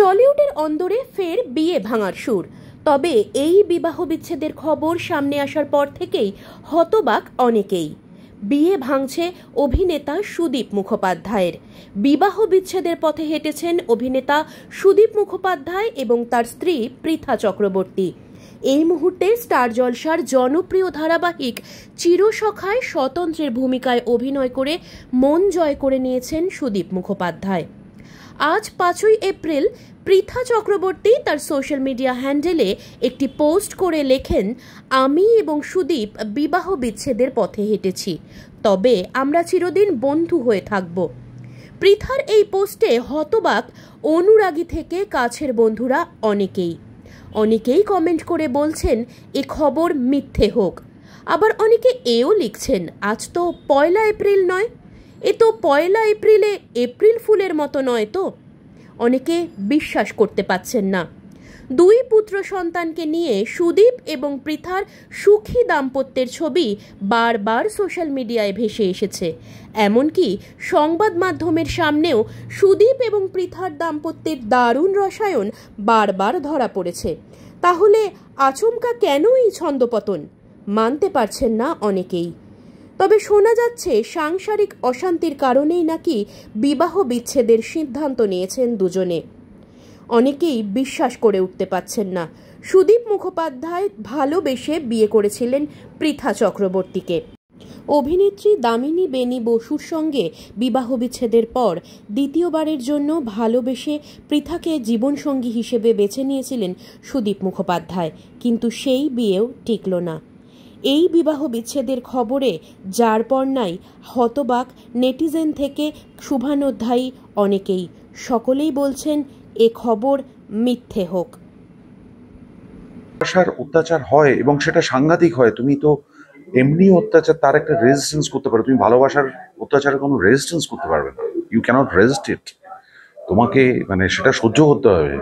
টলিউডের অন্দরে ফের বিয়ে ভাঙার সুর। তবে এই বিবাহ বিচ্ছেদের খবর সামনে আসার পর থেকেই হতবাক অনেকেই। বিয়ে ভাঙছে অভিনেতা সুদীপ মুখোপাধ্যায়ের। বিবাহ বিচ্ছেদের পথে হেঁটেছেন অভিনেতা সুদীপ মুখোপাধ্যায় এবং তার স্ত্রী পৃথা চক্রবর্তী। এই মুহূর্তে স্টার জলসার জনপ্রিয় ধারাবাহিক চিরসখায় স্বতন্ত্রের ভূমিকায় অভিনয় করে মন জয় করে নিয়েছেন সুদীপ মুখোপাধ্যায়। আজ 5ই এপ্রিল পৃথা চক্রবর্তী তার সোশ্যাল মিডিয়া হ্যান্ডেলে একটি পোস্ট করে লেখেন, আমি এবং সুদীপ বিবাহ বিচ্ছেদের পথে হেঁটেছি, তবে আমরা চিরদিন বন্ধু হয়ে থাকব। পৃথার এই পোস্টে হতবাক অনুরাগী থেকে কাছের বন্ধুরা অনেকেই কমেন্ট করে বলছেন এ খবর মিথ্যে হোক। আবার অনেকে এও লিখছেন, আজ তো 1 এপ্রিল নয়, এ তো 1 এপ্রিলে এপ্রিল ফুলের মতো নয় তো। অনেকে বিশ্বাস করতে পারছেন না। 2 পুত্র সন্তানকে নিয়ে সুদীপ এবং পৃথার সুখী দাম্পত্যের ছবি বারবার সোশ্যাল মিডিয়ায় ভেসে এসেছে। এমনকি সংবাদ মাধ্যমের সামনেও সুদীপ এবং পৃথার দাম্পত্যের দারুণ রসায়ন বারবার ধরা পড়েছে। তাহলে আচমকা কেন এই ছন্দপতন? মানতে পারছেন না অনেকেই। তবে শোনা যাচ্ছে সাংসারিক অশান্তির কারণেই নাকি বিবাহ বিচ্ছেদের সিদ্ধান্ত নিয়েছেন দুজনে। অনেকেই বিশ্বাস করে উঠতে পারছেন না সুদীপ মুখোপাধ্যায় ভালোবেসে বিয়ে করেছিলেন পৃথা চক্রবর্তীকে। অভিনেত্রী দামিনী বেনি বসুর সঙ্গে বিবাহ বিচ্ছেদের পর দ্বিতীয়বারের জন্য ভালোবেসে পৃথাকে জীবনসঙ্গী হিসেবে বেছে নিয়েছিলেন সুদীপ মুখোপাধ্যায়, কিন্তু সেই বিয়েও টিকল না। এই বিবাহ বিচ্ছেদের খবরে যার পর নাই হতবাক নেটিজেন থেকে শুভানুধ্যায়ী অনেকেই। সকলেই বলছেন এ খবর মিথ্যে হোক। অত্যাচার হয় এবং সেটা সাংঘাতিক হয়। তুমি তো এমনি অত্যাচার তার একটা রেজিস্ট্যান্স করতে পারো, তুমি ভালোবাসার অত্যাচারের কোনো রেজিস্ট্যান্স করতে পারবে না। ইউ ক্যানট রেজিস্ট ইট। তোমাকে সেটা সহ্য করতে হবে।